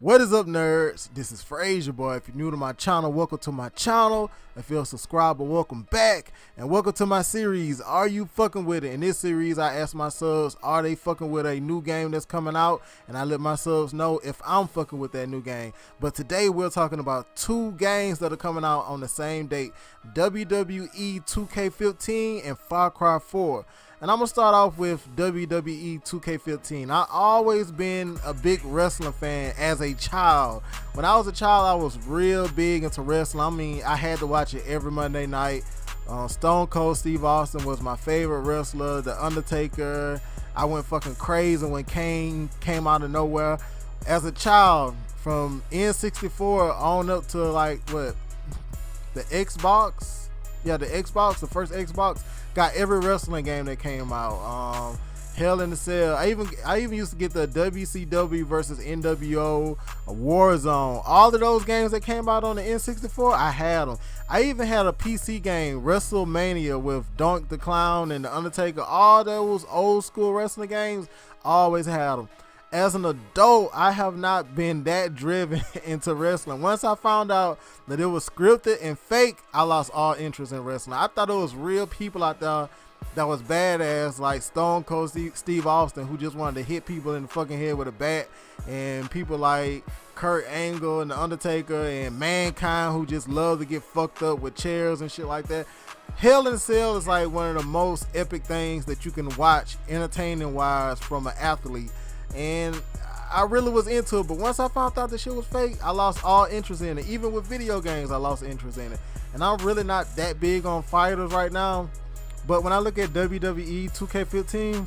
What is up, nerds? This is Frazier Boy. If you're new to my channel, welcome to my channel. If you're a subscriber, welcome back. And welcome to my series, Are You Fucking With It? In this series, I ask my subs, are they fucking with a new game that's coming out? And I let my subs know if I'm fucking with that new game. But today, we're talking about two games that are coming out on the same date. WWE 2K15 and Far Cry 4. And I'm going to start off with WWE 2K15. I always been a big wrestling fan as a child. When I was a child, I was real big into wrestling. I mean, I had to watch it every Monday night. Stone Cold Steve Austin was my favorite wrestler. The Undertaker. I went fucking crazy when Kane came out of nowhere. As a child, from N64 on up to like, what, the Xbox? Yeah, the Xbox, the first Xbox, got every wrestling game that came out. Hell in the Cell. I even used to get the WCW versus NWO, Warzone. All of those games that came out on the N64, I had them. I even had a PC game, WrestleMania, with Doink the Clown and the Undertaker. All those old school wrestling games, always had them. As an adult, I have not been that driven into wrestling. Once I found out that it was scripted and fake, I lost all interest in wrestling. I thought it was real people out there that was badass, like Stone Cold Steve Austin, who just wanted to hit people in the fucking head with a bat, and people like Kurt Angle and the Undertaker and Mankind, who just love to get fucked up with chairs and shit like that. Hell in a Cell is like one of the most epic things that you can watch entertaining wise from an athlete. And I really was into it, but once I found out this shit was fake, I lost all interest in it. Even with video games, I lost interest in it. And I'm really not that big on fighters right now, but when I look at WWE 2K15,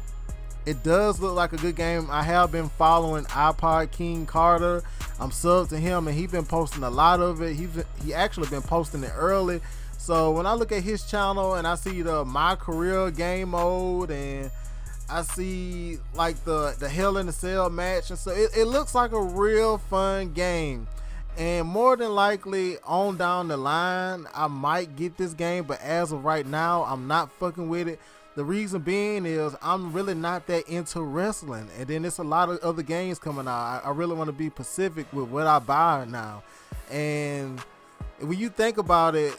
it does look like a good game. I have been following iPod King Carter. I'm subbed to him, and he's been posting a lot of it. He actually been posting it early. So when I look at his channel and I see the My Career game mode, and I see like the Hell in the Cell match, and so it looks like a real fun game. And more than likely on down the line, I might get this game, but as of right now, I'm not fucking with it. The reason being is I'm really not that into wrestling, and then there's a lot of other games coming out. I really want to be specific with what I buy now. And when you think about it,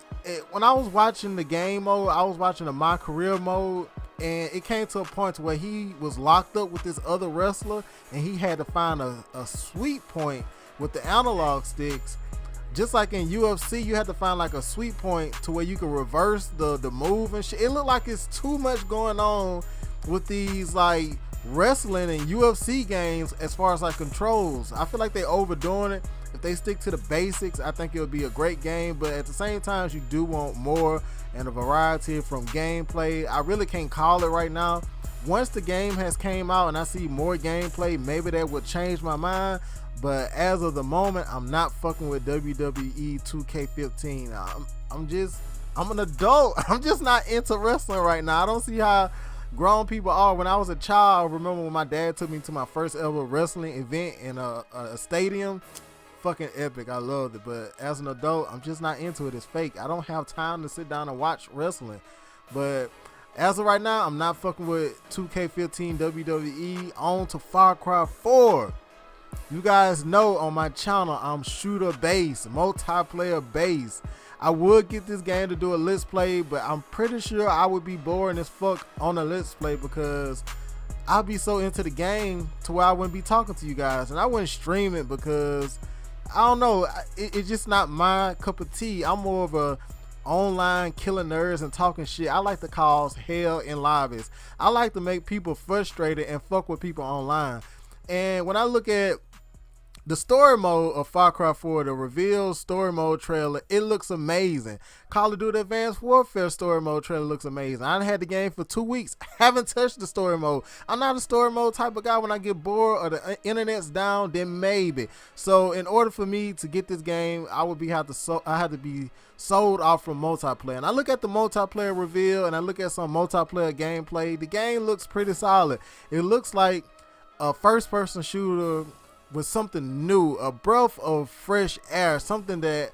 when I was watching the game mode, I was watching the My Career mode, and it came to a point where he was locked up with this other wrestler, and he had to find a sweet point with the analog sticks. Just like in UFC, you had to find like a sweet point to where you can reverse the move and shit. It looked like it's too much going on with these like wrestling and UFC games as far as like controls. I feel like they overdoing it. If they stick to the basics, I think it'll be a great game, but at the same time, you do want more and a variety from gameplay. I really can't call it right now. Once the game has came out and I see more gameplay, maybe that would change my mind. But as of the moment, I'm not fucking with WWE 2K15. I'm an adult. I'm just not into wrestling right now. I don't see how grown people are. When I was a child, I remember when my dad took me to my first ever wrestling event in a stadium. Fucking epic. I loved it. But as an adult, I'm just not into it. It's fake. I don't have time to sit down and watch wrestling. But as of right now, I'm not fucking with 2K15 WWE. On to Far Cry 4. You guys know on my channel, I'm shooter based, multiplayer based. I would get this game to do a let's play, but I'm pretty sure I would be boring as fuck on a let's play because I'll be so into the game to where I wouldn't be talking to you guys, and I wouldn't stream it because I don't know, it's just not my cup of tea. I'm more of a online killing nerds and talking shit. I like to cause hell in lobbies. I like to make people frustrated and fuck with people online. And when I look at the story mode of Far Cry 4, the reveal story mode trailer, it looks amazing. Call of Duty Advanced Warfare story mode trailer looks amazing. I had the game for 2 weeks, haven't touched the story mode. I'm not a story mode type of guy. When I get bored or the internet's down, then maybe. So in order for me to get this game, I had to be sold off from multiplayer. And I look at the multiplayer reveal and I look at some multiplayer gameplay. The game looks pretty solid. It looks like a first-person shooter with something new, a breath of fresh air, something that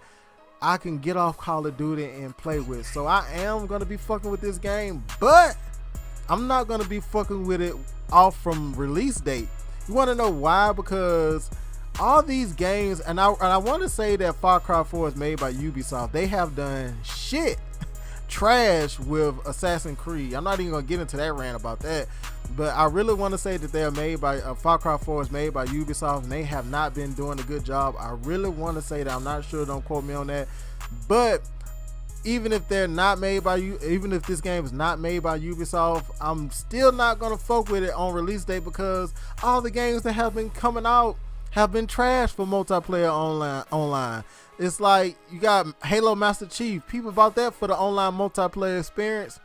I can get off Call of Duty and play with. So I am going to be fucking with this game, but I'm not going to be fucking with it off from release date. You want to know why? Because all these games, and I want to say that Far Cry 4 is made by Ubisoft. They have done shit trash with Assassin's Creed. I'm not even gonna get into that rant about that, but I really want to say that they are made by Far Cry 4 is made by Ubisoft, and they have not been doing a good job. I really want to say that. I'm not sure, don't quote me on that, but even if they're not made by you, even if this game is not made by Ubisoft, I'm still not gonna fuck with it on release day, because all the games that have been coming out have been trash for multiplayer online. It's like you got Halo Master Chief. People bought that for the online multiplayer experience.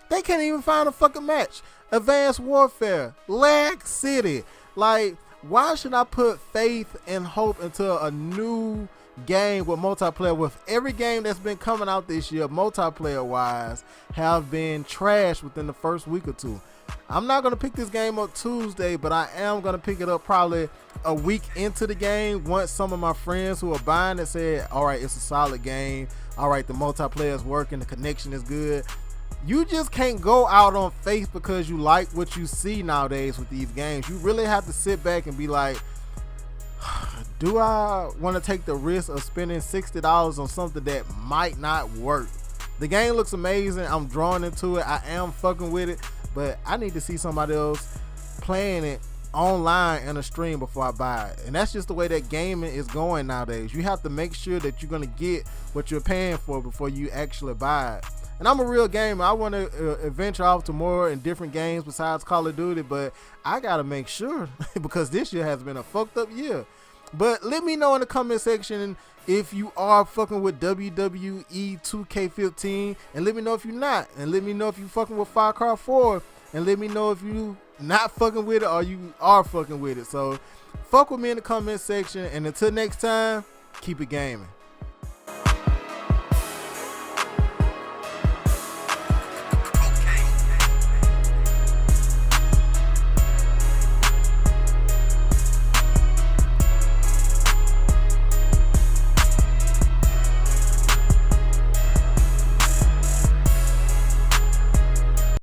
They can't even find a fucking match. Advanced Warfare, Lag City. Like, why should I put faith and hope into a new game with multiplayer, with every game that's been coming out this year multiplayer wise have been trash within the first week or two? I'm not going to pick this game up Tuesday, but I am going to pick it up probably a week into the game, once some of my friends who are buying it said, all right, it's a solid game, all right, the multiplayer is working, the connection is good. You just can't go out on faith because you like what you see nowadays with these games. You really have to sit back and be like, do I want to take the risk of spending $60 on something that might not work? The game looks amazing. I'm drawn into it. I am fucking with it, but I need to see somebody else playing it online in a stream before I buy it. And that's just the way that gaming is going nowadays. You have to make sure that you're going to get what you're paying for before you actually buy it. And I'm a real gamer. I want to venture off to more and different games besides Call of Duty, but I got to make sure because this year has been a fucked up year. But let me know in the comment section if you are fucking with WWE 2K15, and let me know if you're not, and let me know if you fucking with Far Cry 4, and let me know if you not fucking with it or you are fucking with it. So fuck with me in the comment section, and until next time, keep it gaming.